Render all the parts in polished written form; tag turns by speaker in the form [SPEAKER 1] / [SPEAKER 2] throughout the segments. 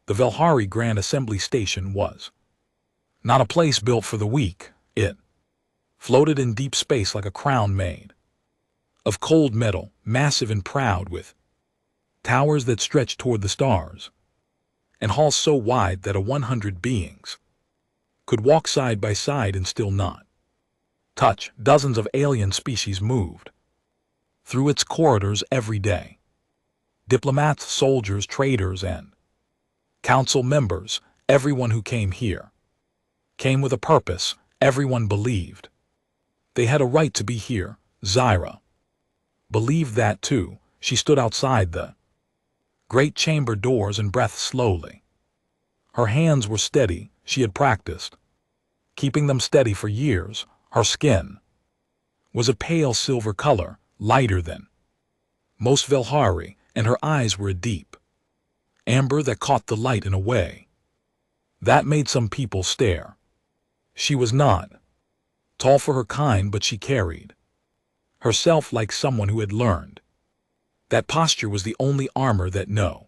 [SPEAKER 1] The Velhari Grand Assembly Station was not a place built for the weak. It floated in deep space like a crown made of cold metal, massive and proud, with towers that stretched toward the stars, and halls so wide that 100 beings could walk side by side and still not touch. Dozens of alien species moved through its corridors every day. Diplomats, soldiers, traders, and council members, everyone who came here came with a purpose. Everyone believed they had a right to be here. Zyra believed that too. She stood outside the great chamber doors and breathed slowly. Her hands were steady. She had practiced keeping them steady for years. Her skin was a pale silver color, lighter than most Velhari, and her eyes were a deep amber that caught the light in a way that made some people stare. She was not tall for her kind, but she carried herself like someone who had learned that posture was the only armor that no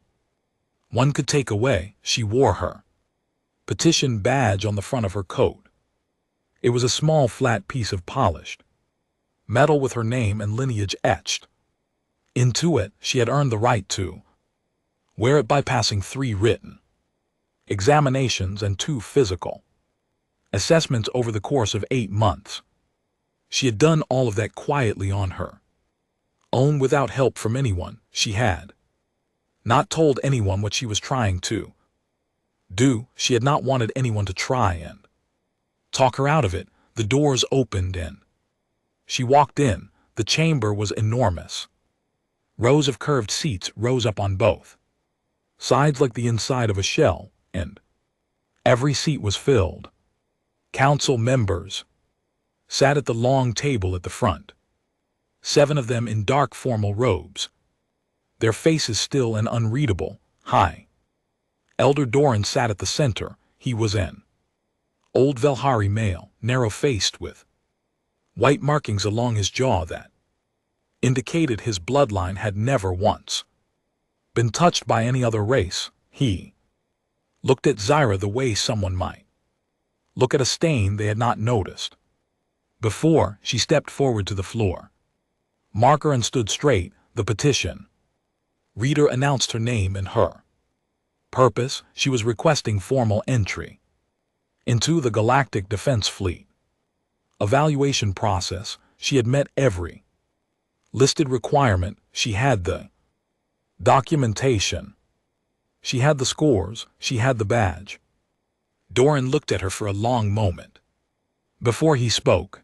[SPEAKER 1] one could take away. She wore her petition badge on the front of her coat. It was a small flat piece of polished metal with her name and lineage etched into it. She had earned the right to wear it by passing 3 written examinations and 2 physical assessments over the course of 8 months. She had done all of that quietly on her own without help from anyone. She had not told anyone what she was trying to do. She had not wanted anyone to try and talk her out of it. The doors opened and she walked in. The chamber was enormous. Rows of curved seats rose up on both sides like the inside of a shell, and every seat was filled. Council members sat at the long table at the front, 7 of them in dark formal robes, their faces still and unreadable. High Elder Doran sat at the center. He was an old Velhari male, narrow-faced, with white markings along his jaw that indicated his bloodline had never once been touched by any other race. He looked at Zyra the way someone might look at a stain they had not noticed before. She stepped forward to the floor marker and stood straight. The petition reader announced her name and her purpose. She was requesting formal entry into the Galactic Defense Fleet evaluation process. She had met every listed requirement. She had the documentation. She had the scores. She had the badge. Doran looked at her for a long moment. Before he spoke,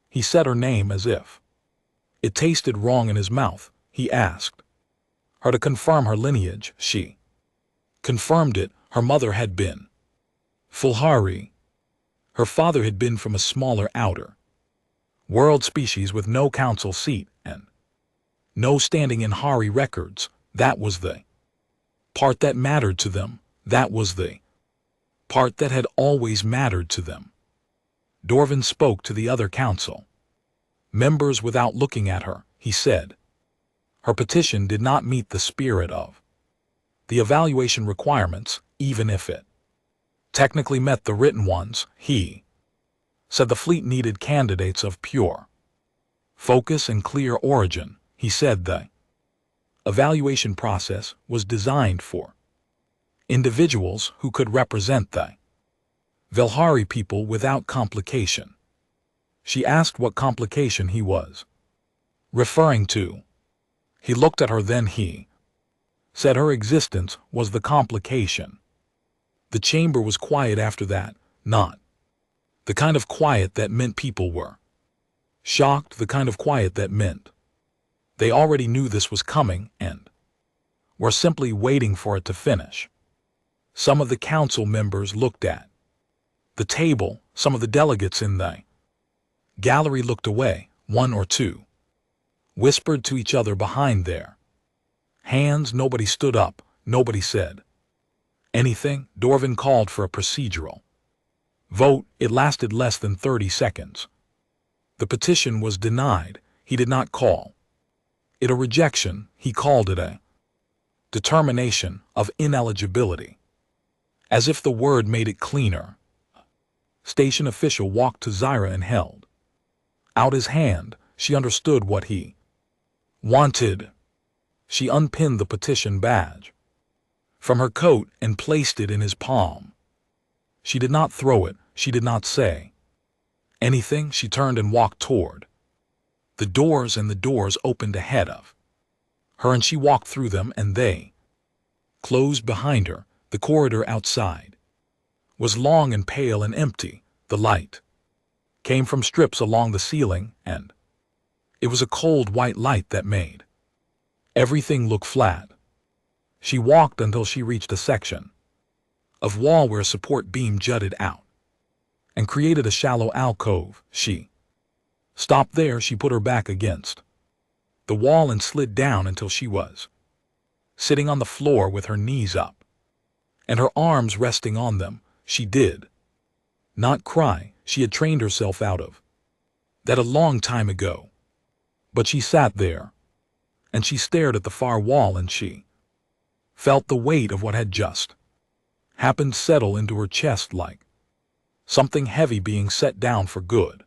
[SPEAKER 1] he said her name as if it tasted wrong in his mouth. He asked her to confirm her lineage. She confirmed it. Her mother had been Fulhari. Her father had been from a smaller outer world species with no council seat and no standing in Hari records. That was the part that mattered to them. That was the part that had always mattered to them. Dorvin spoke to the other council members without looking at her. He said her petition did not meet the spirit of the evaluation requirements, even if it technically met the written ones. He said the fleet needed candidates of pure focus and clear origin. He said the evaluation process was designed for individuals who could represent the Velhari people without complication. She asked what complication he was referring to. He looked at her, then he said her existence was the complication. The chamber was quiet after that, not the kind of quiet that meant people were shocked, the kind of quiet that meant they already knew this was coming and were simply waiting for it to finish. Some of the council members looked at the table. Some of the delegates in the gallery looked away. 1 or 2 whispered to each other behind their hands. Nobody stood up. Nobody said anything. Dorvin called for a procedural vote. It lasted less than 30 seconds. The petition was denied. He did not call it a rejection. He called it a determination of ineligibility. As if the word made it cleaner, station official walked to Zaira and held out his hand. She understood what he wanted. She unpinned the petition badge from her coat and placed it in his palm. She did not throw it. She did not say anything. She turned and walked toward the doors, and the doors opened ahead of her, and she walked through them, and they closed behind her. The corridor outside was long and pale and empty. The light came from strips along the ceiling, and it was a cold white light that made everything look flat. She walked until she reached a section of wall where a support beam jutted out and created a shallow alcove. She stopped there. She put her back against the wall and slid down until she was sitting on the floor with her knees up and her arms resting on them. She did not cry. She had trained herself out of that a long time ago. But she sat there, and she stared at the far wall, and she felt the weight of what had just happened settle into her chest like something heavy being set down for good.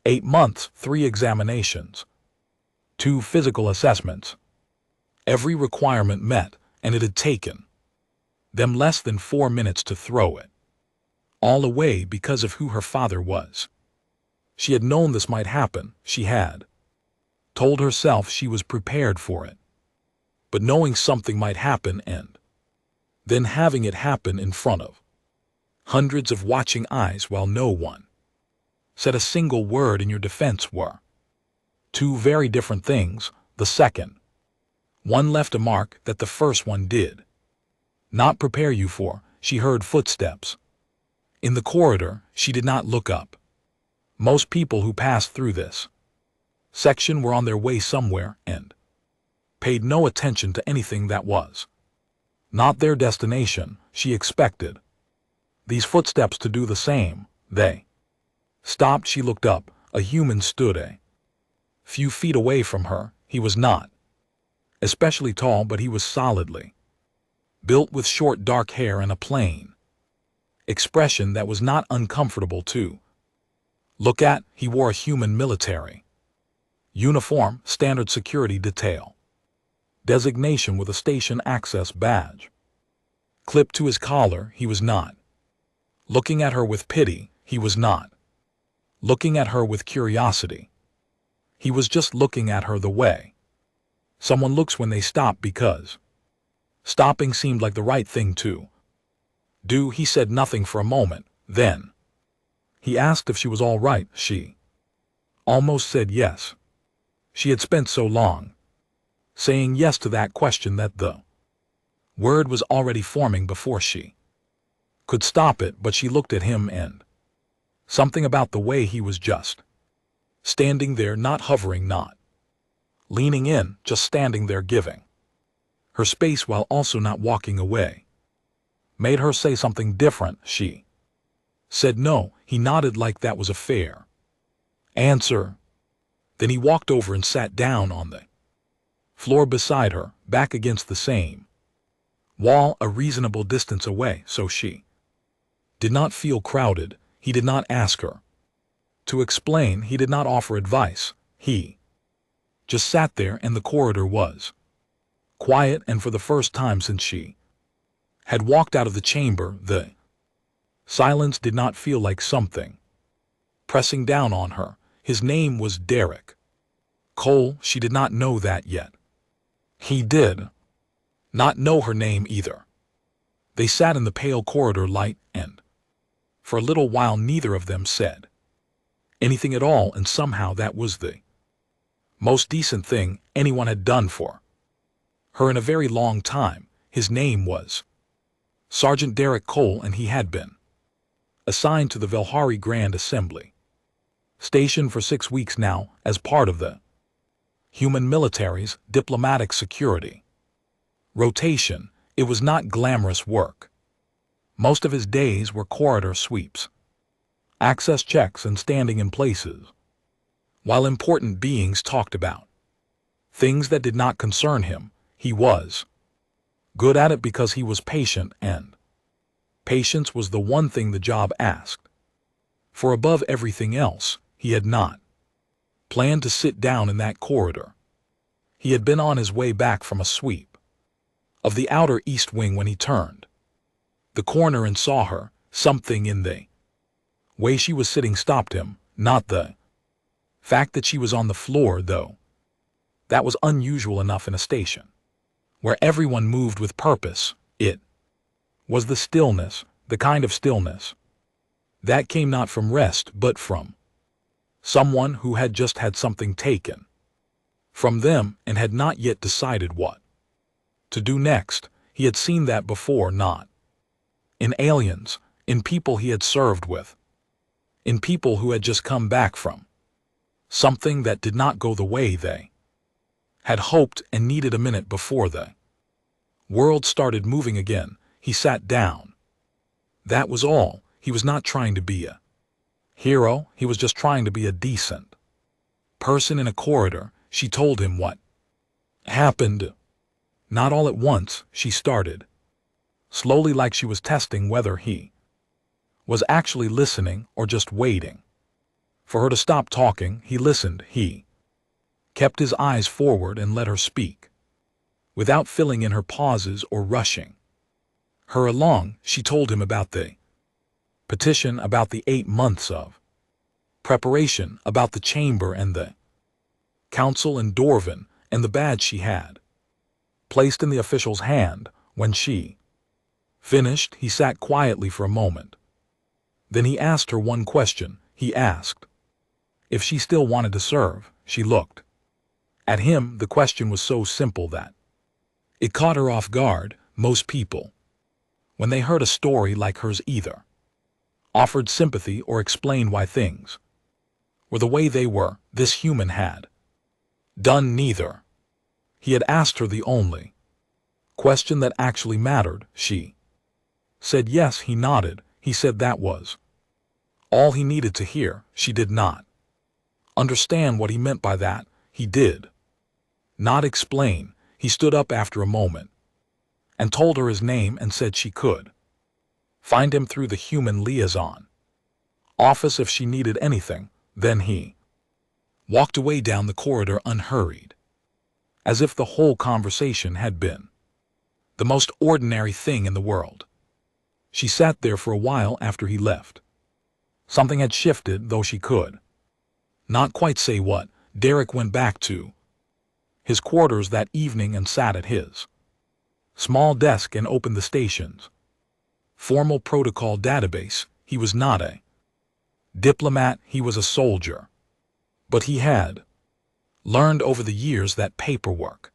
[SPEAKER 1] 8 months, 3 examinations, 2 physical assessments, every requirement met, and it had taken them less than 4 minutes to throw it all away because of who her father was. She had known this might happen. She had told herself she was prepared for it. But knowing something might happen and then having it happen in front of hundreds of watching eyes while no one said a single word in your defense were 2 very different things. The second one left a mark that the first one did not prepare you for. She heard footsteps in the corridor. She did not look up. Most people who passed through this section were on their way somewhere and paid no attention to anything that was not their destination. She expected these footsteps to do the same. They stopped. She looked up. A human stood a few feet away from her. He was not especially tall, but he was solidly built with short dark hair and a plain expression that was not uncomfortable to look at. He wore a human military uniform, standard security detail designation with a station access badge clipped to his collar. He was not looking at her with pity. He was not looking at her with curiosity. He was just looking at her the way someone looks when they stop, because stopping seemed like the right thing to do. He said nothing for a moment. Then he asked if she was all right. She almost said yes. She had spent so long saying yes to that question that the word was already forming before she could stop it. But she looked at him, and something about the way he was just standing there, not hovering, not leaning in, just standing there giving her space while also not walking away, made her say something different. She said no. He nodded like that was a fair answer. Then he walked over and sat down on the floor beside her, back against the same wall, a reasonable distance away, so she did not feel crowded. He did not ask her to explain. He did not offer advice. He just sat there, and the corridor was quiet, and for the first time since she had walked out of the chamber, the silence did not feel like something pressing down on her. His name was Derek Cole. She did not know that yet. He did not know her name either. They sat in the pale corridor light, and for a little while neither of them said anything at all, and somehow that was the most decent thing anyone had done for her in a very long time. His name was Sergeant Derek Cole, and he had been assigned to the Velhari Grand Assembly Station for 6 weeks now as part of the human military's diplomatic security rotation. It was not glamorous work. Most of his days were corridor sweeps, access checks, and standing in places while important beings talked about things that did not concern him. He was good at it because he was patient and Patience was the one thing the job asked. For above everything else, he had not planned to sit down in that corridor. He had been on his way back from a sweep of the outer east wing when he turned the corner and saw her. Something in the way she was sitting stopped him, not the fact that she was on the floor, though. That was unusual enough in a station where everyone moved with purpose. It was the stillness, the kind of stillness that came not from rest but from someone who had just had something taken from them and had not yet decided what to do next. He had seen that before, not in aliens, in people he had served with, in people who had just come back from something that did not go the way they had hoped and needed. A minute before the world started moving again, he sat down. That was all. He was not trying to be a hero, he was just trying to be a decent person in a corridor. She told him what happened. Not all at once, she started. Slowly, like she was testing whether he was actually listening or just waiting for her to stop talking. He listened. He kept his eyes forward and let her speak, without filling in her pauses or rushing her along. She told him about the petition, about the 8 months of preparation, about the chamber and the council and Dorvin and the badge she had placed in the official's hand. When she finished, he sat quietly for a moment. Then he asked her one question. He asked if she still wanted to serve. She looked at him. The question was so simple that it caught her off guard. Most people, when they heard a story like hers, either offered sympathy or explained why things were the way they were. This human had done neither. He had asked her the only question that actually mattered. She said yes. He nodded. He said that was all he needed to hear. She did not understand what he meant by that. He did not explain. He stood up after a moment and told her his name and said she could find him through the human liaison office if she needed anything. Then he walked away down the corridor unhurried, as if the whole conversation had been the most ordinary thing in the world. She sat there for a while after he left. Something had shifted, though she could not quite say what. Derek went back to his quarters that evening and sat at his small desk and opened the station's formal protocol database. He was not a diplomat, he was a soldier. But he had learned over the years that paperwork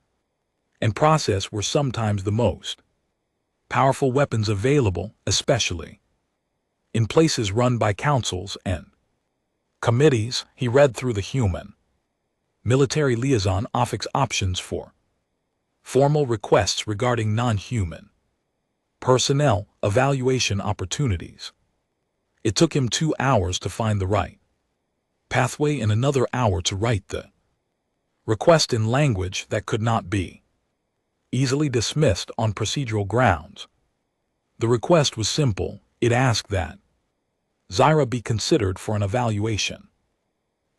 [SPEAKER 1] and process were sometimes the most powerful weapons available, especially in places run by councils and committees. He read through the human military liaison office options for formal requests regarding non-human personnel evaluation opportunities. It took him 2 hours to find the right pathway and another hour to write the request in language that could not be easily dismissed on procedural grounds. The request was simple. It asked that Zaira be considered for an evaluation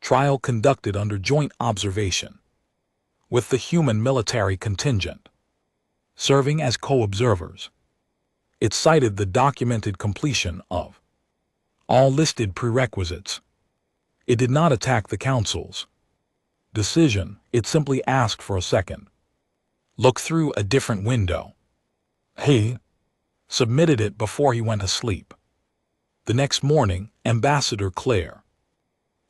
[SPEAKER 1] trial conducted under joint observation with the human military contingent, serving as co-observers. It cited the documented completion of all listed prerequisites. It did not attack the council's decision. It simply asked for a second look through a different window. He submitted it before he went to sleep. The next morning, Ambassador Claire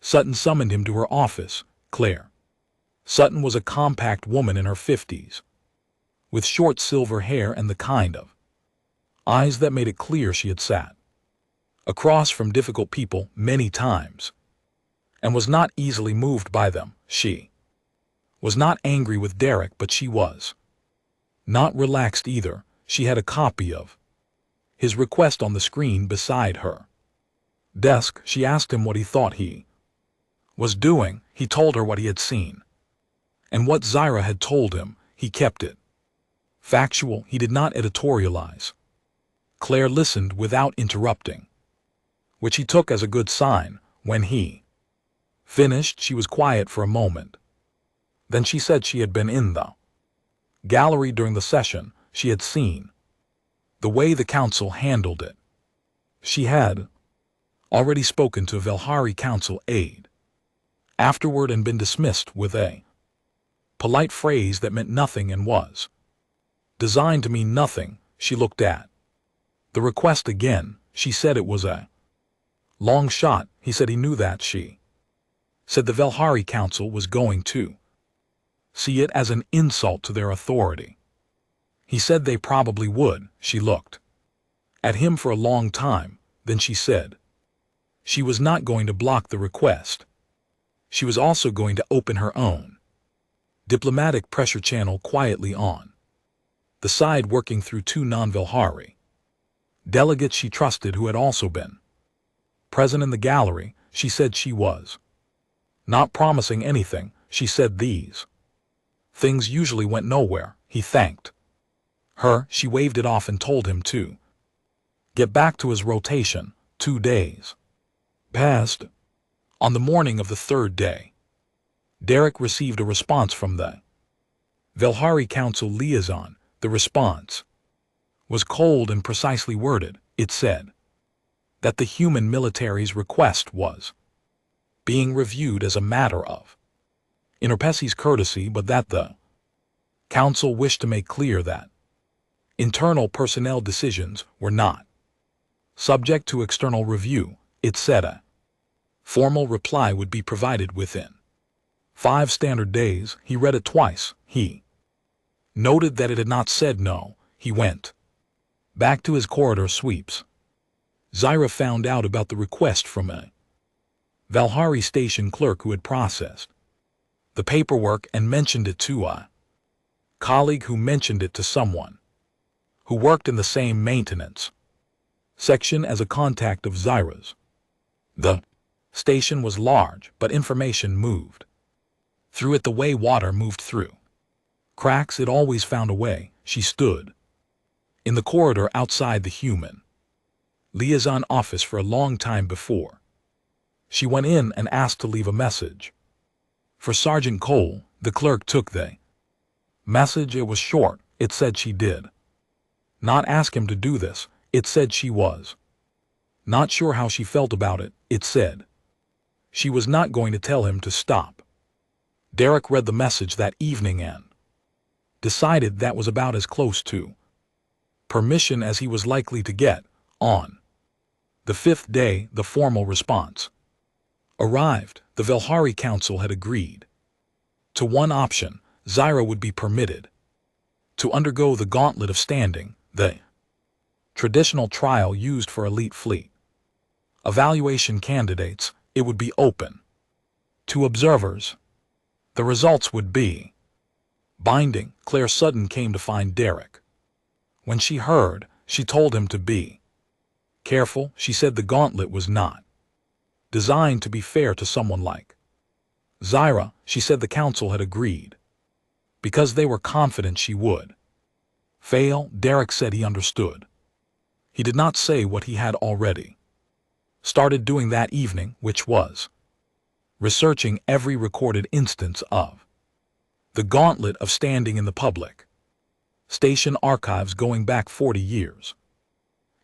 [SPEAKER 1] Sutton summoned him to her office. Claire Sutton was a compact woman in her 50s, with short silver hair and the kind of eyes that made it clear she had sat across from difficult people many times and was not easily moved by them. She was not angry with Derek, but she was not relaxed either. She had a copy of his request on the screen beside her desk. She asked him what he thought he was doing. He told her what he had seen and what Zaira had told him. He kept it factual. He did not editorialize. Claire listened without interrupting, which he took as a good sign. When he finished, she was quiet for a moment. Then she said she had been in the gallery during the session. She had seen the way the council handled it. She had already spoken to a Velhari council aide afterward and been dismissed with a polite phrase that meant nothing and was designed to mean nothing. She looked at the request again. She said it was a long shot. He said he knew that. She said the Velhari council was going to see it as an insult to their authority. He said they probably would. She looked at him for a long time. Then she said she was not going to block the request. She was also going to open her own diplomatic pressure channel quietly on the side, working through two non-Velhari delegates she trusted who had also been present in the gallery. She said she was not promising anything. She said these things usually went nowhere. He thanked her. She waved it off and told him to get back to his rotation. 2 days passed. On the morning of the third day, Derek received a response from the Velhari Council liaison. The response was cold and precisely worded. It said that the human military's request was being reviewed as a matter of Interpessi's courtesy, but that the council wished to make clear that internal personnel decisions were not subject to external review. It said a formal reply would be provided within 5 standard days. He read it twice. He noted that it had not said no. He went back to his corridor sweeps. Zyra found out about the request from a Velhari station clerk who had processed the paperwork and mentioned it to a colleague who mentioned it to someone who worked in the same maintenance section as a contact of Zyra's. The station was large, but information moved through it the way water moved through cracks. It always found a way. She stood in the corridor outside the human liaison office for a long time before she went in and asked to leave a message for Sergeant Cole. The clerk took the message. It was short. It said she did not ask him to do this. It said she was not sure how she felt about it. It said she was not going to tell him to stop. Derek read the message that evening and decided that was about as close to permission as he was likely to get. On the 5th day, the formal response arrived. The Velhari Council had agreed to one option. Zyra would be permitted to undergo the Gauntlet of Standing, the traditional trial used for elite fleet evaluation candidates. It would be open to observers. The results would be binding. Claire Sutton came to find Derek. When she heard, she told him to be careful. She said the gauntlet was not designed to be fair to someone like Zyra. She said the council had agreed because they were confident she would fail. Derek said he understood. He did not say what he had already started doing that evening, which was researching every recorded instance of the Gauntlet of Standing in the public station archives going back 40 years.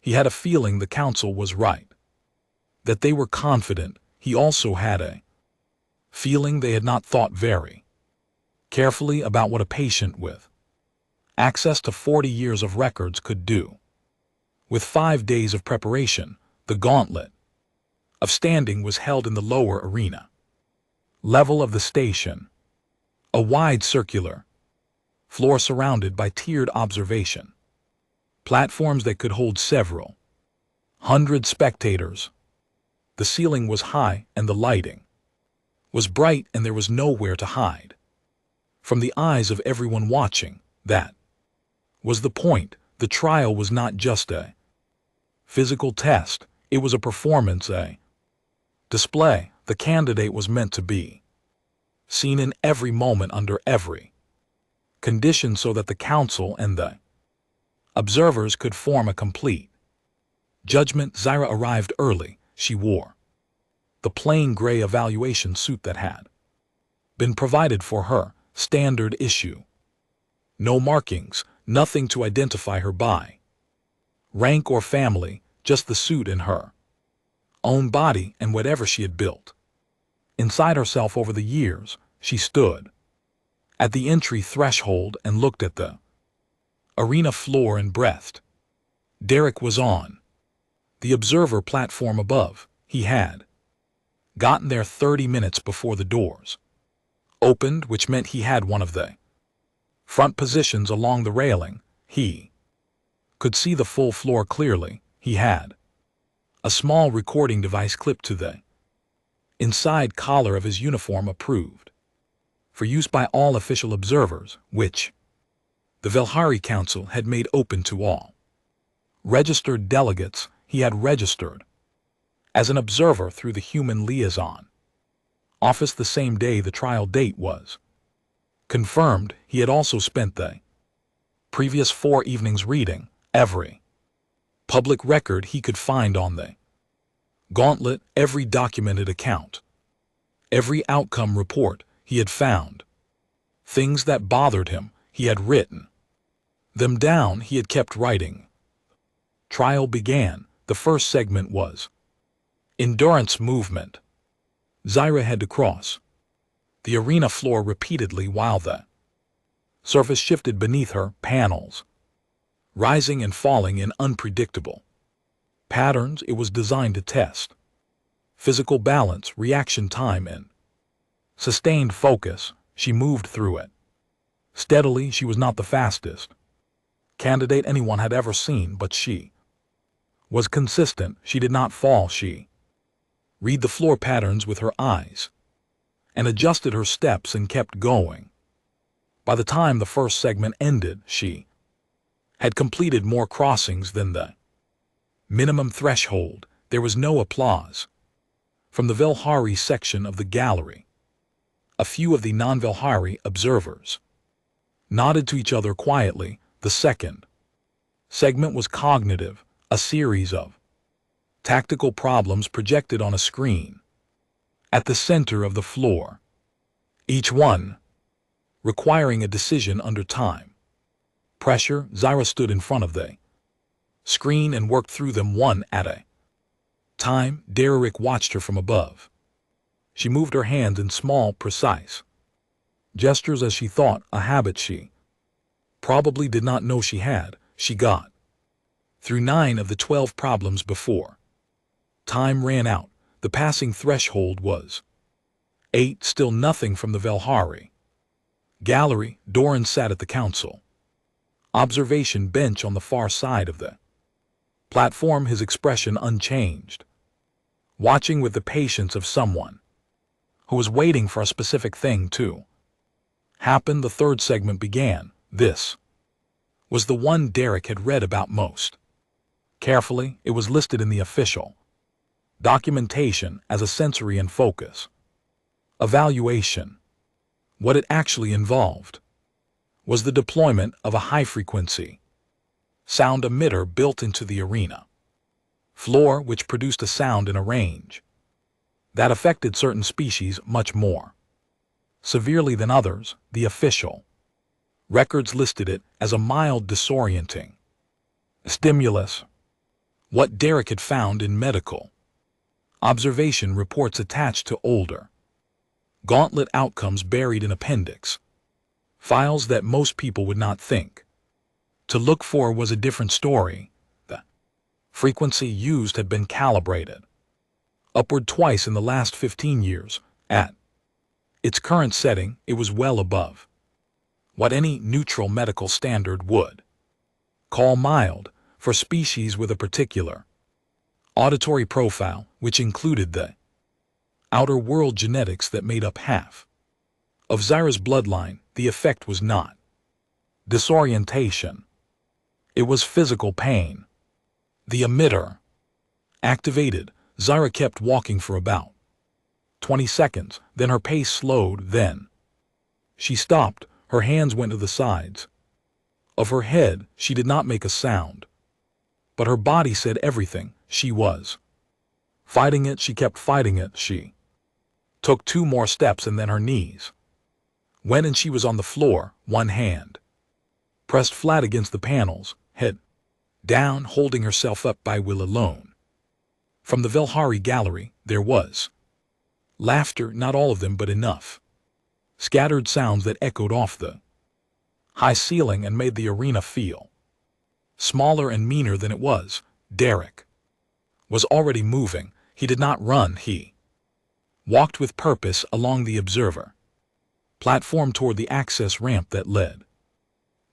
[SPEAKER 1] He had a feeling the council was right, that they were confident. He also had a feeling they had not thought very carefully about what a patient with access to 40 years of records could do. With 5 days of preparation, the Gauntlet of Standing was held in the lower arena level of the station, a wide circular floor surrounded by tiered observation platforms that could hold several hundred spectators. The ceiling was high and the lighting was bright, and there was nowhere to hide from the eyes of everyone watching. That was the point. The trial was not just a physical test. It was a performance, a display. The candidate was meant to be seen in every moment under every condition so that the council and the observers could form a complete Judgment. Zyra arrived early. She wore the plain gray evaluation suit that had been provided for her, standard issue. No markings, nothing to identify her by rank or family, just the suit and her own body and whatever she had built inside herself over the years. She stood at the entry threshold and looked at the arena floor and breathed. Derek was on the observer platform above. He had gotten there 30 minutes before the doors opened, which meant he had one of the front positions along the railing. He could see the full floor clearly. He had a small recording device clipped to the inside collar of his uniform, approved for use by all official observers, which the Velhari Council had made open to all registered delegates. He had registered as an observer through the Human Liaison Office the same day the trial date was confirmed. He had also spent the previous 4 evenings reading every public record he could find on the Gauntlet, every documented account, every outcome report he had found. Things that bothered him, he had written them down. He had kept writing. Trial began. The first segment was endurance movement. Zyra had to cross the arena floor repeatedly while the surface shifted beneath her, panels rising and falling in unpredictable patterns. It was designed to test physical balance, reaction time, and sustained focus. She moved through it steadily. She was not the fastest candidate anyone had ever seen, but she was consistent. She did not fall. She read the floor patterns with her eyes and adjusted her steps and kept going. By the time the first segment ended, she had completed more crossings than the minimum threshold. There was no applause from the Velhari section of the gallery. A few of the non-Velhari observers nodded to each other quietly. The second segment was cognitive, a series of tactical problems projected on a screen at the center of the floor, each one requiring a decision under time pressure. Zyra stood in front of the screen and worked through them one at a time. Derek watched her from above. She moved her hands in small, precise gestures as she thought, a habit she probably did not know she had. She got through 9 of the 12 problems before time ran out. The passing threshold was 8. Still nothing from the Velhari gallery. Doran sat at the council observation bench on the far side of the platform, his expression unchanged, watching with the patience of someone who was waiting for a specific thing to happen. The third segment began. This was the one Derek had read about most carefully. It was listed in the official documentation as a sensory and focus evaluation. What it actually involved was the deployment of a high-frequency sound emitter built into the arena floor, which produced a sound in a range that affected certain species much more severely than others. The official records listed it as a mild disorienting stimulus. What Derek had found in medical observation reports attached to older Gauntlet outcomes buried in appendix files that most people would not think to look for was a different story. The frequency used had been calibrated upward twice in the last 15 years. At its current setting, it was well above what any neutral medical standard would call mild for species with a particular auditory profile, which included the outer world genetics that made up half of Zyra's bloodline. The effect was not disorientation. It was physical pain. The emitter activated. Zyra kept walking for about 20 seconds, then her pace slowed. Then she stopped. Her hands went to the sides of her head. She did not make a sound. But her body said everything. She was fighting it. She kept fighting it. She took 2 more steps and then her knees went and she was on the floor, one hand pressed flat against the panels, head down, holding herself up by will alone. From the Velhari gallery, there was laughter, not all of them, but enough. Scattered sounds that echoed off the high ceiling and made the arena feel smaller and meaner than it was. Derek was already moving. He did not run. He walked with purpose along the observer platform toward the access ramp that led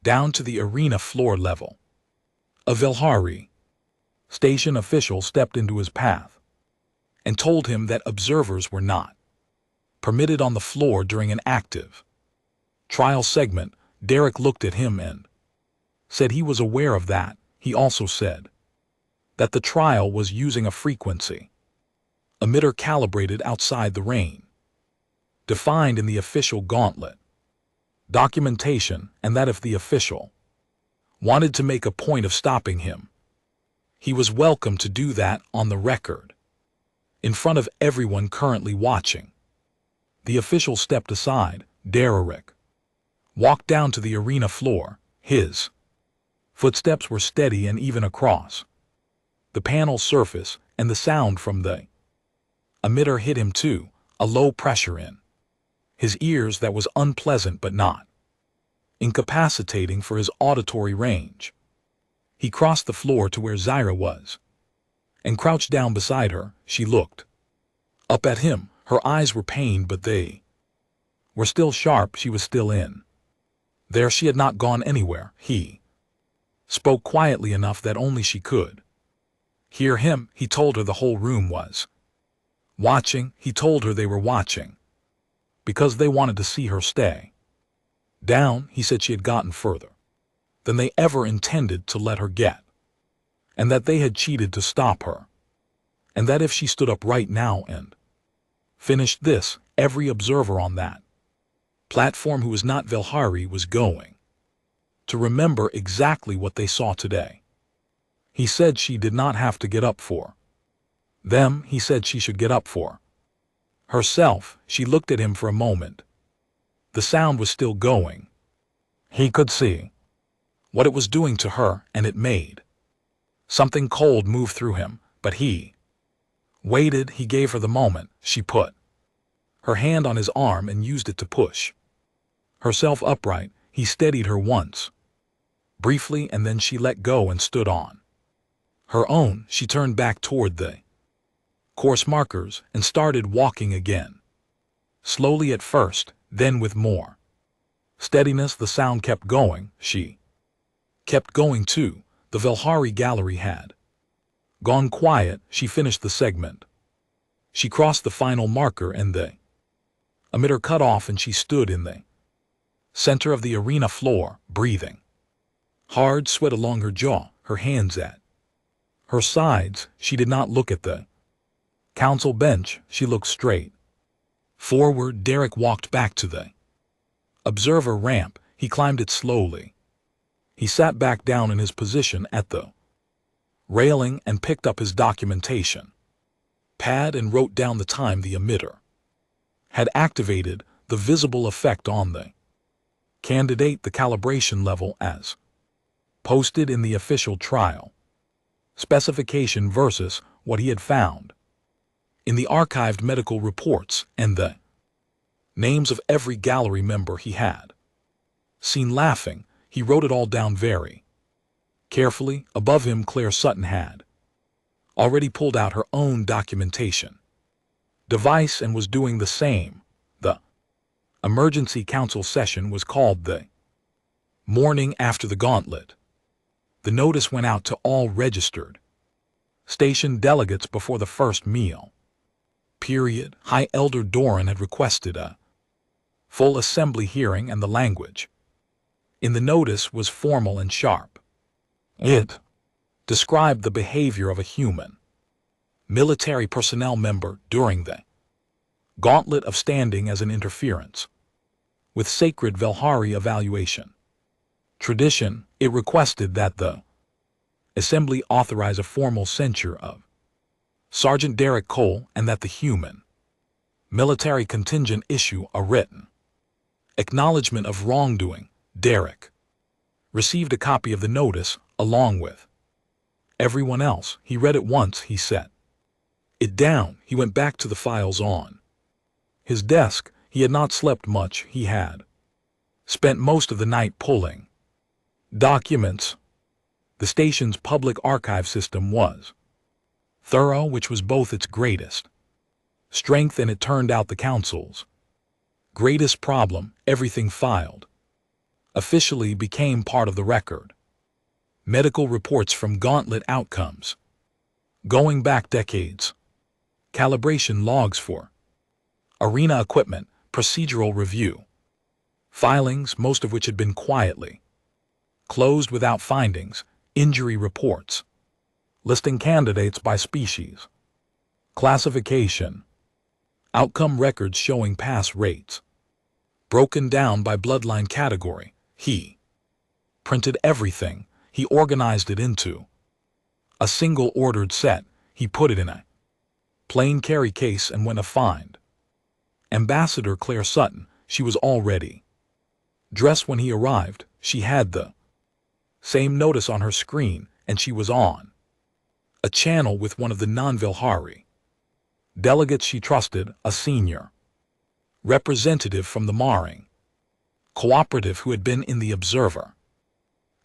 [SPEAKER 1] down to the arena floor level. A Velhari station official stepped into his path and told him that observers were not permitted on the floor during an active trial segment. Derek looked at him and said he was aware of that. He also said that the trial was using a frequency emitter calibrated outside the range defined in the official gauntlet documentation, and that if the official wanted to make a point of stopping him, he was welcome to do that on the record, in front of everyone currently watching. The official stepped aside. Derek walked down to the arena floor. His footsteps were steady and even across the panel surface, and the sound from the emitter hit him too, a low pressure in his ears that was unpleasant but not incapacitating for his auditory range. He crossed the floor to where Zyra was and crouched down beside her. She looked up at him. Her eyes were pained, but they were still sharp. She was still in there. She had not gone anywhere. He spoke quietly enough that only she could hear him. He told her the whole room was watching. He told her they were watching because they wanted to see her stay down. He said she had gotten further than they ever intended to let her get, and that they had cheated to stop her, and that if she stood up right now and finished this, every observer on that platform who was not Velhari was going to remember exactly what they saw today. He said she did not have to get up for them. He said she should get up for herself. She looked at him for a moment. The sound was still going. He could see what it was doing to her, and it made something cold move through him, but he waited. He gave her the moment. She put her hand on his arm and used it to push herself upright. He steadied her once, briefly, and then she let go and stood on her own. She turned back toward the course markers and started walking again. Slowly at first, then with more steadiness. The sound kept going. She kept going too. The Velhari gallery had gone quiet. She finished the segment. She crossed the final marker and the emitter cut off, and she stood in the center of the arena floor, breathing hard, sweat along her jaw, her hands at her sides. She did not look at the council bench. She looked straight forward. Derek walked back to the observer ramp. He climbed it slowly. He sat back down in his position at the railing and picked up his documentation pad and wrote down the time the emitter had activated, the visible effect on the candidate, the calibration level as posted in the official trial specification versus what he had found in the archived medical reports, and the names of every gallery member he had seen laughing. He wrote it all down very carefully. Above him, Claire Sutton had already pulled out her own documentation device and was doing the same. The emergency council session was called the morning after the gauntlet. The notice went out to all registered station delegates before the first meal period. High Elder Doran had requested a full assembly hearing, and the language in the notice was formal and sharp. It described the behavior of a human military personnel member during the gauntlet of standing as an interference with sacred Velhari evaluation tradition. It requested that the Assembly authorize a formal censure of Sergeant Derek Cole and that the human military contingent issue a written acknowledgement of wrongdoing. Derek received a copy of the notice along with everyone else. He read it once, he set it down. He went back to the files on his desk. He had not slept much. He had spent most of the night pulling documents. The station's public archive system was thorough, which was both its greatest strength and, it turned out, the council's greatest problem. Everything filed officially became part of the record. Medical reports from Gauntlet outcomes going back decades, calibration logs for arena equipment, procedural review filings, most of which had been quietly closed without findings, injury reports listing candidates by species, classification, outcome records showing pass rates, broken down by bloodline category. He printed everything. He organized it into a single ordered set. He put it in a plain carry case and went to find Ambassador Claire Sutton. She was already dressed when he arrived. She had the same notice on her screen, and she was on a channel with one of the non-Vilhari delegates she trusted, a senior representative from the Maring Cooperative who had been in the Observer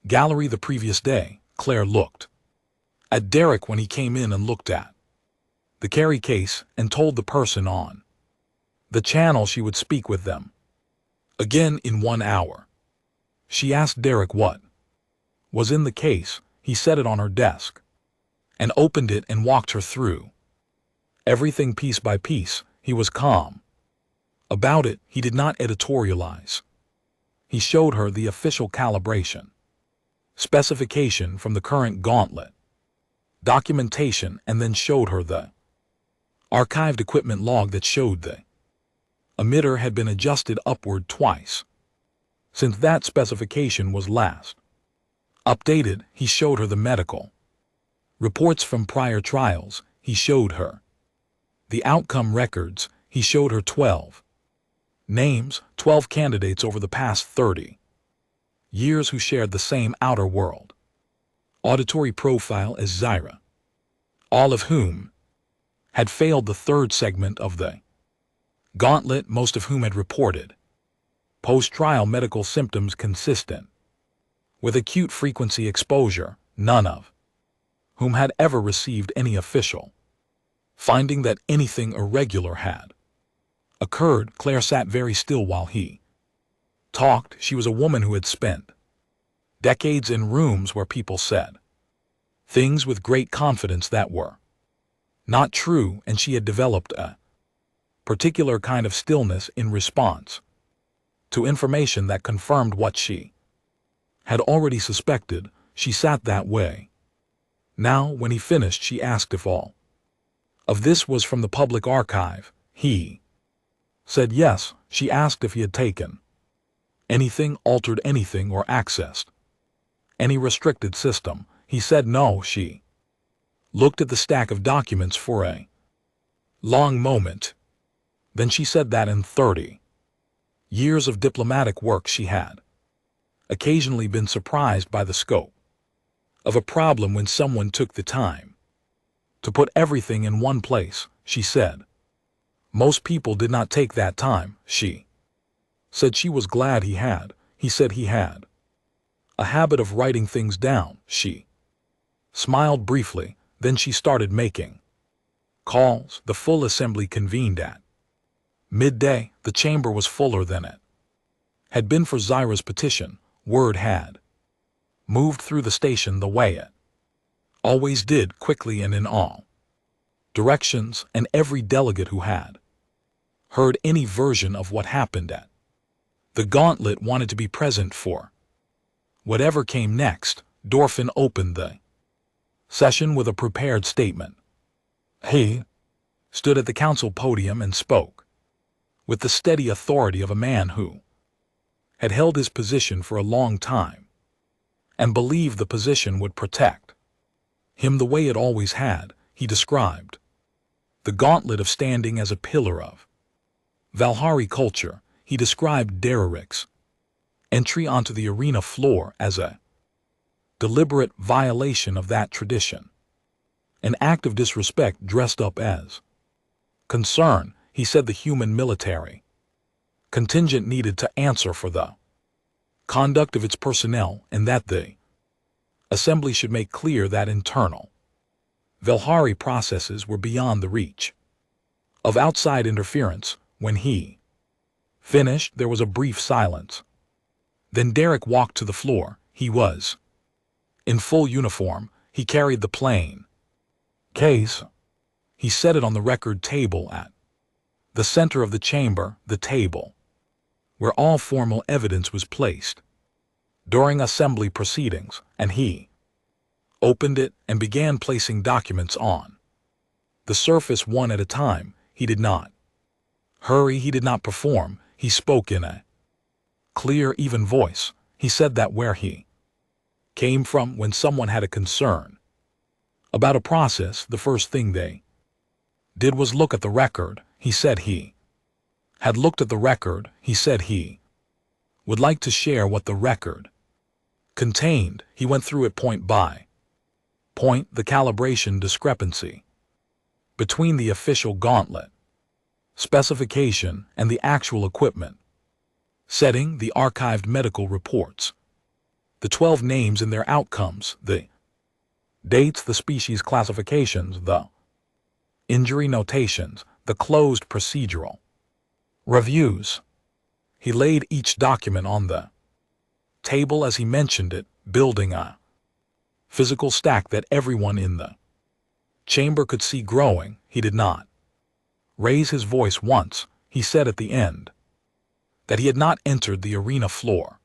[SPEAKER 1] gallery the previous day. Claire looked at Derek when he came in and looked at the carry case and told the person on the channel she would speak with them again in 1 hour. She asked Derek what was in the case. He set it on her desk and opened it and walked her through everything piece by piece. He was calm about it. He did not editorialize. He showed her the official calibration specification from the current Gauntlet documentation and then showed her the archived equipment log that showed the emitter had been adjusted upward twice since that specification was last updated. He showed her the medical reports from prior trials. He showed her the outcome records. He showed her 12 names, 12 candidates over the past 30 years who shared the same outer world auditory profile as Zyra, all of whom had failed the third segment of the Gauntlet, most of whom had reported post-trial medical symptoms consistent with acute frequency exposure, none of whom had ever received any official finding that anything irregular had occurred. Claire sat very still while he talked. She was a woman who had spent decades in rooms where people said things with great confidence that were not true, and she had developed a particular kind of stillness in response to information that confirmed what she had already suspected. She sat that way. Now, when he finished, she asked if all of this was from the public archive. He said yes. She asked if he had taken anything, altered anything, or accessed any restricted system. He said no. She looked at the stack of documents for a long moment. Then she said that in 30 years of diplomatic work she had occasionally been surprised by the scope of a problem when someone took the time to put everything in one place. She said most people did not take that time. She said she was glad he had. He said he had a habit of writing things down. She smiled briefly. Then she started making calls. The full assembly convened at midday. The chamber was fuller than it had been for Zyra's petition. Word had moved through the station the way it always did, quickly and in all directions, and every delegate who had heard any version of what happened at the Gauntlet wanted to be present for whatever came next. Dorfin opened the session with a prepared statement. He stood at the council podium and spoke with the steady authority of a man who had held his position for a long time and believed the position would protect him the way it always had, he described. The gauntlet of standing as a pillar of Valhari culture, he described Derek's entry onto the arena floor as a deliberate violation of that tradition. An act of disrespect dressed up as concern, he said. The human military contingent needed to answer for the conduct of its personnel, and that the assembly should make clear that internal Valhari processes were beyond the reach of outside interference. When he finished, there was a brief silence. Then Derek walked to the floor. He was in full uniform. He carried the plain case. He set it on the record table at the center of the chamber, the table where all formal evidence was placed during assembly proceedings, and he opened it and began placing documents on the surface one at a time. He did not hurry, he did not perform. He spoke in a clear, even voice. He said that where he came from, when someone had a concern about a process, the first thing they did was look at the record. He said he had looked at the record. He said he would like to share what the record contained. He went through it point by point, the calibration discrepancy between the official gauntlet specification and the actual equipment setting, the archived medical reports, the 12 names and their outcomes, the dates, the species classifications, the injury notations, the closed procedural reviews. He laid each document on the table as he mentioned it, building a physical stack that everyone in the chamber could see growing. He did not raise his voice once. He said at the end that he had not entered the arena floor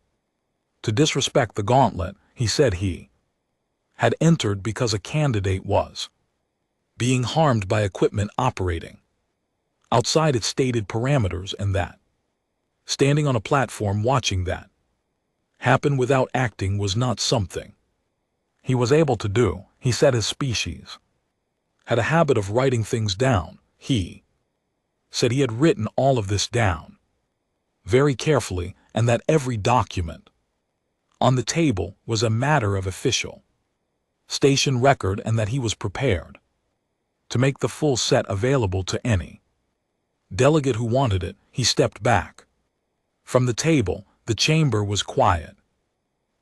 [SPEAKER 1] to disrespect the gauntlet. He said he had entered because a candidate was being harmed by equipment operating outside its stated parameters, and that standing on a platform watching that happen without acting was not something he was able to do. He said his species had a habit of writing things down. He said he had written all of this down very carefully, and that every document on the table was a matter of official station record, and that he was prepared to make the full set available to any delegate who wanted it. He stepped back from the table. The chamber was quiet.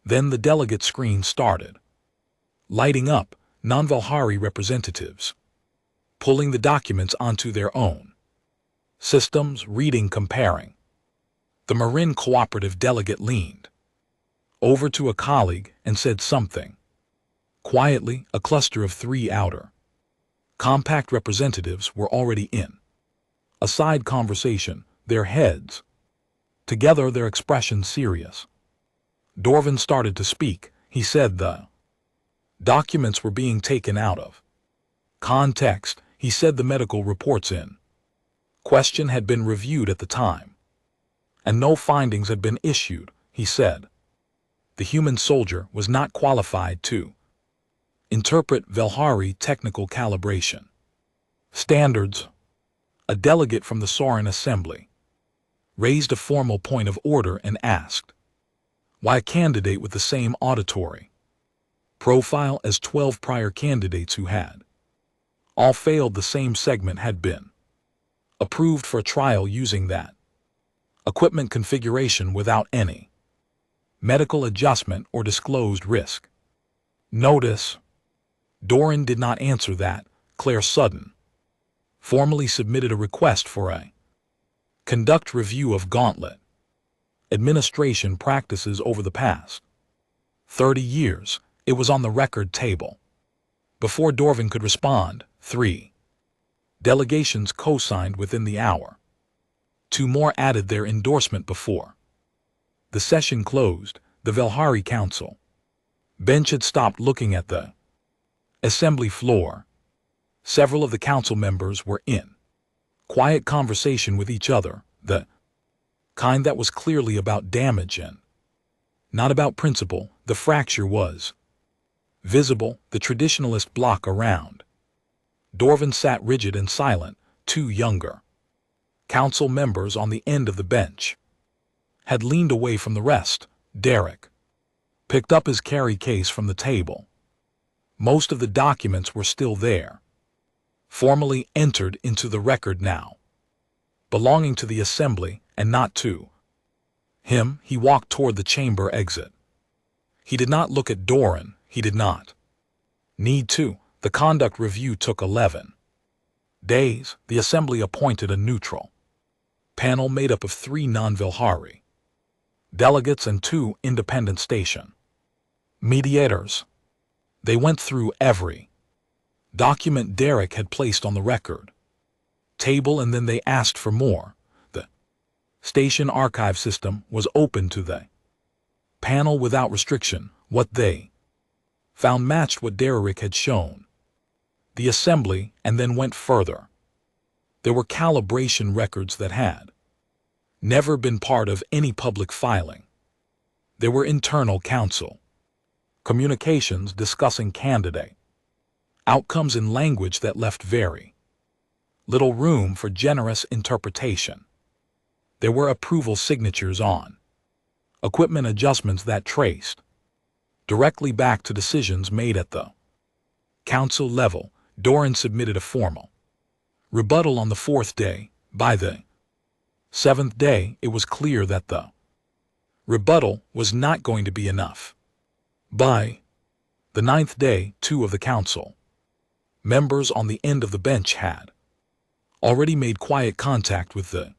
[SPEAKER 1] Then the delegate screen started lighting up. Non-Valhari representatives pulling the documents onto their own systems, reading, comparing. The Marin Cooperative delegate leaned over to a colleague and said something quietly. A cluster of 3 outer compact representatives were already in a side conversation, their heads together, their expression serious. Dorvin started to speak. He said the documents were being taken out of context. He said the medical reports in question had been reviewed at the time, and no findings had been issued. He said the human soldier was not qualified to interpret Valhari technical calibration standards. A delegate from the Sorin Assembly raised a formal point of order and asked why a candidate with the same auditory profile as 12 prior candidates who had all failed the same segment had been approved for trial using that equipment configuration without any medical adjustment or disclosed risk notice. Doran did not answer that. Claire Sutton formally submitted a request for a conduct review of Gauntlet administration practices over the past 30 years. It was on the record table. Before Dorvin could respond, 3 delegations co-signed within the hour. 2 more added their endorsement before the session closed. The Valhari Council bench had stopped looking at the assembly floor. Several of the council members were in quiet conversation with each other, the kind that was clearly about damage and not about principle. The fracture was Visible, the traditionalist block around. Dorvin sat rigid and silent, two younger council members on the end of the bench had leaned away from the rest. Derek picked up his carry case from the table. Most of the documents were still there, formally entered into the record now, belonging to the assembly and not to him. He walked toward the chamber exit. He did not look at Doran. He did not need to. The conduct review took 11 days. The assembly appointed a neutral panel made up of 3 non-Vilhari delegates and 2 independent station mediators. They went through every document Derek had placed on the record table, and then they asked for more. The station archive system was open to the panel without restriction. What they found matched what Derek had shown the assembly, and then went further. There were calibration records that had never been part of any public filing. There were internal council communications discussing candidate outcomes in language that left very little room for generous interpretation. There were approval signatures on equipment adjustments that traced directly back to decisions made at the council level. Doran submitted a formal rebuttal on the 4th day. By the 7th day, it was clear that the rebuttal was not going to be enough. By the 9th day, 2 of the council members on the end of the bench had already made quiet contact with the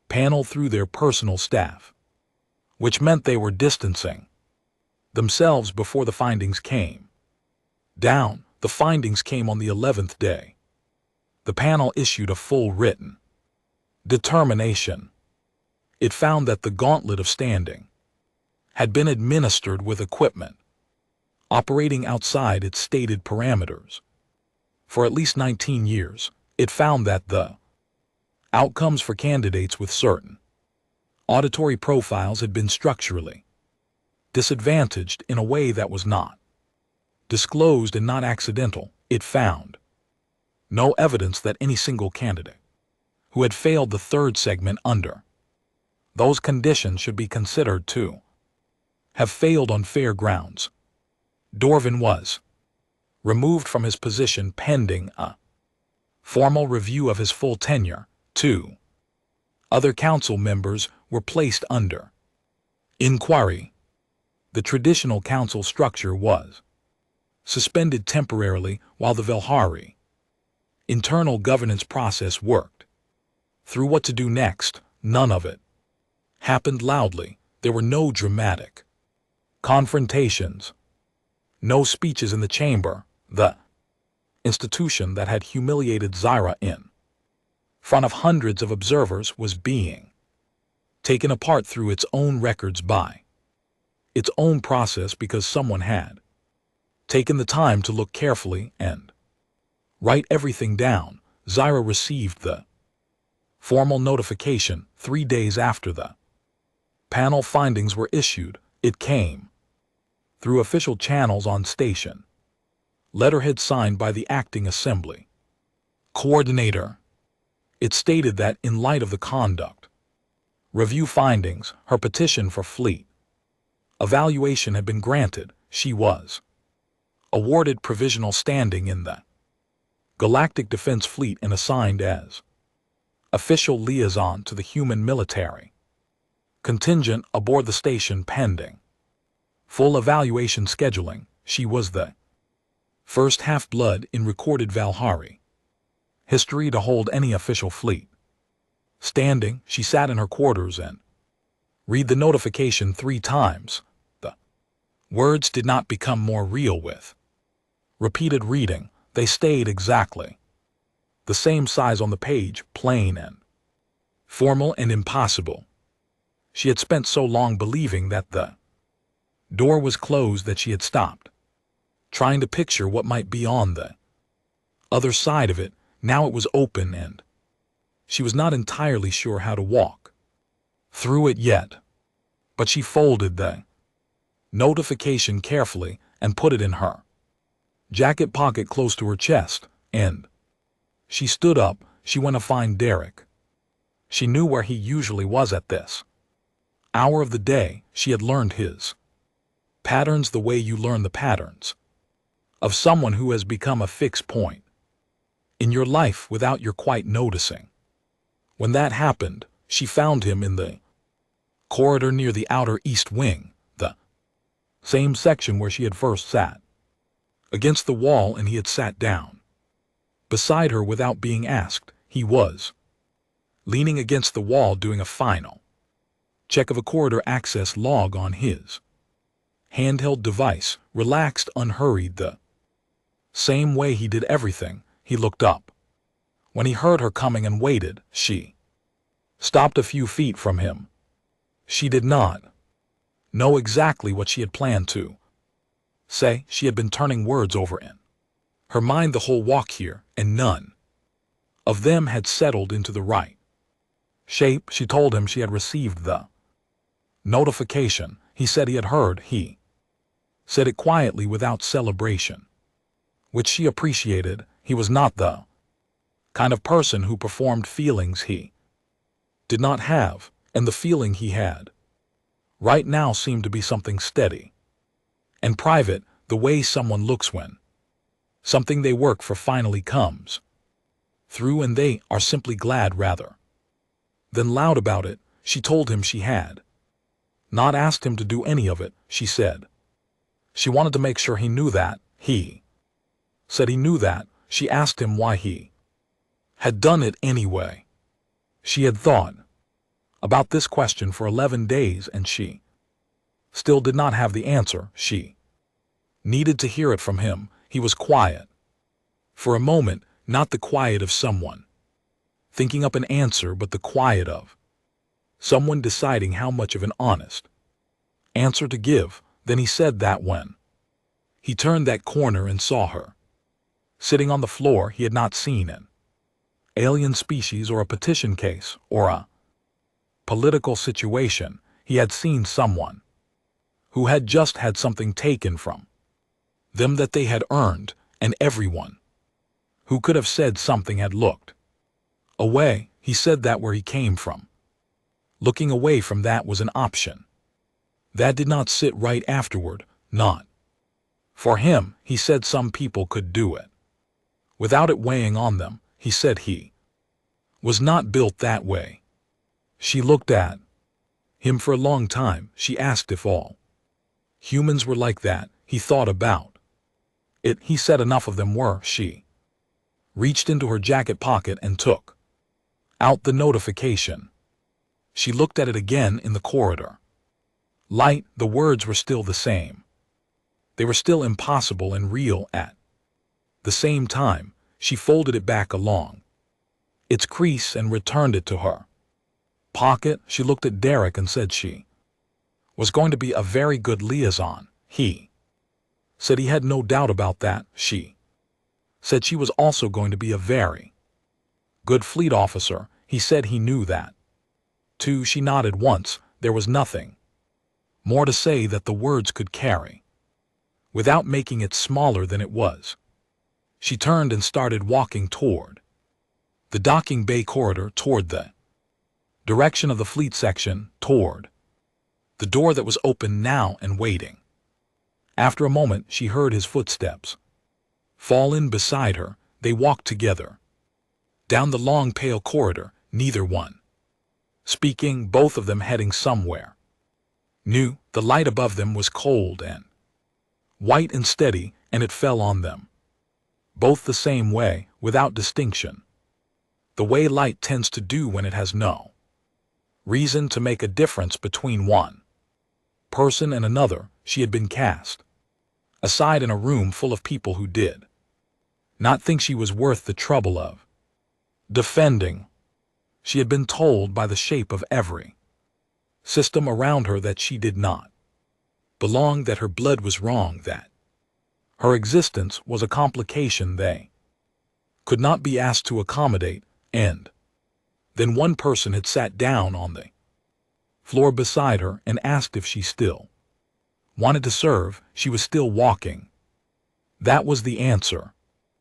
[SPEAKER 1] panel through their personal staff, which meant they were distancing themselves before the findings came down. The findings came on the 11th day. The panel issued a full written determination. It found that the gauntlet of standing had been administered with equipment operating outside its stated parameters for at least 19 years. It found that the outcomes for candidates with certain auditory profiles had been structurally disadvantaged in a way that was not disclosed and not accidental. It found no evidence that any single candidate who had failed the 3rd segment under those conditions should be considered to have failed on fair grounds. Dorvin was removed from his position pending a formal review of his full tenure. 2 other council members were placed under inquiry. The traditional council structure was suspended temporarily while the Vilhari internal governance process worked through what to do next. None of it happened loudly. There were no dramatic confrontations, no speeches in the chamber. The institution that had humiliated Zyra in front of hundreds of observers was being taken apart through its own records by its own process, because someone had taken the time to look carefully and write everything down. Zyra received the formal notification 3 days after the panel findings were issued. It came through official channels on station letterhead signed by the acting assembly coordinator. It stated that in light of the conduct review findings, her petition for fleet evaluation had been granted. She was awarded provisional standing in the Galactic Defense Fleet and assigned as official liaison to the human military contingent aboard the station pending full evaluation scheduling. She was the first half-blood in recorded Vilhari history to hold any official fleet standing. She sat in her quarters and read the notification 3 times. The words did not become more real with repeated reading. They stayed exactly the same size on the page, plain and formal and impossible. She had spent so long believing that the door was closed that she had stopped trying to picture what might be on the other side of it. Now it was open, and she was not entirely sure how to walk through it yet. But she folded the notification carefully and put it in her jacket pocket close to her chest, and she stood up. She went to find Derek. She knew where he usually was at this hour of the day. She had learned his patterns the way you learn the patterns of someone who has become a fixed point in your life without your quite noticing. When that happened, she found him in the corridor near the outer east wing, the same section where she had first sat against the wall, and he had sat down beside her without being asked. He was leaning against the wall doing a final check of a corridor access log on his handheld device, relaxed, unhurried, the same way he did everything. He looked up when he heard her coming and waited. She stopped a few feet from him. She did not know exactly what she had planned to say. She had been turning words over in her mind the whole walk here, and none of them had settled into the right shape. She told him she had received the notification. He said he had heard. He said it quietly without celebration, which she appreciated. He was not the kind of person who performed feelings he did not have, and the feeling he had right now seemed to be something steady and private, the way someone looks when something they work for finally comes through, and they are simply glad rather than loud about it. She told him she had not asked him to do any of it. She said she wanted to make sure he knew that. He said he knew that. She asked him why he had done it anyway. She had thought about this question for 11 days, and she still did not have the answer. She needed to hear it from him. He was quiet for a moment, not the quiet of someone thinking up an answer, but the quiet of someone deciding how much of an honest answer to give. Then he said that when he turned that corner and saw her sitting on the floor, he had not seen an alien species or a petition case or a political situation. He had seen someone who had just had something taken from them that they had earned, and everyone who could have said something had looked away. He said that where he came from, looking away from that was an option that did not sit right afterward, not for him. He said some people could do it without it weighing on them. He said he was not built that way. She looked at him for a long time. She asked if all humans were like that. He thought about it. He said enough of them were. She reached into her jacket pocket and took out the notification. She looked at it again in the corridor light. The words were still the same. They were still impossible and real at the same time. She folded it back along its crease and returned it to her pocket. She looked at Derek and said she was going to be a very good liaison. He said he had no doubt about that. She said she was also going to be a very good fleet officer. He said he knew that too. She nodded once. There was nothing more to say that the words could carry without making it smaller than it was. She turned and started walking toward the docking bay corridor, toward the direction of the fleet section, toward the door that was open now and waiting. After a moment, she heard his footsteps fall in beside her. They walked together down the long pale corridor, neither one speaking, both of them heading somewhere new. The light above them was cold and white and steady, and it fell on them both the same way, without distinction, the way light tends to do when it has no reason to make a difference between one person and another. She had been cast aside in a room full of people who did not think she was worth the trouble of defending. She had been told by the shape of every system around her that she did not belong, that her blood was wrong, that her existence was a complication they could not be asked to accommodate. And then one person had sat down on the floor beside her and asked if she still wanted to serve, she was still walking. That was the answer.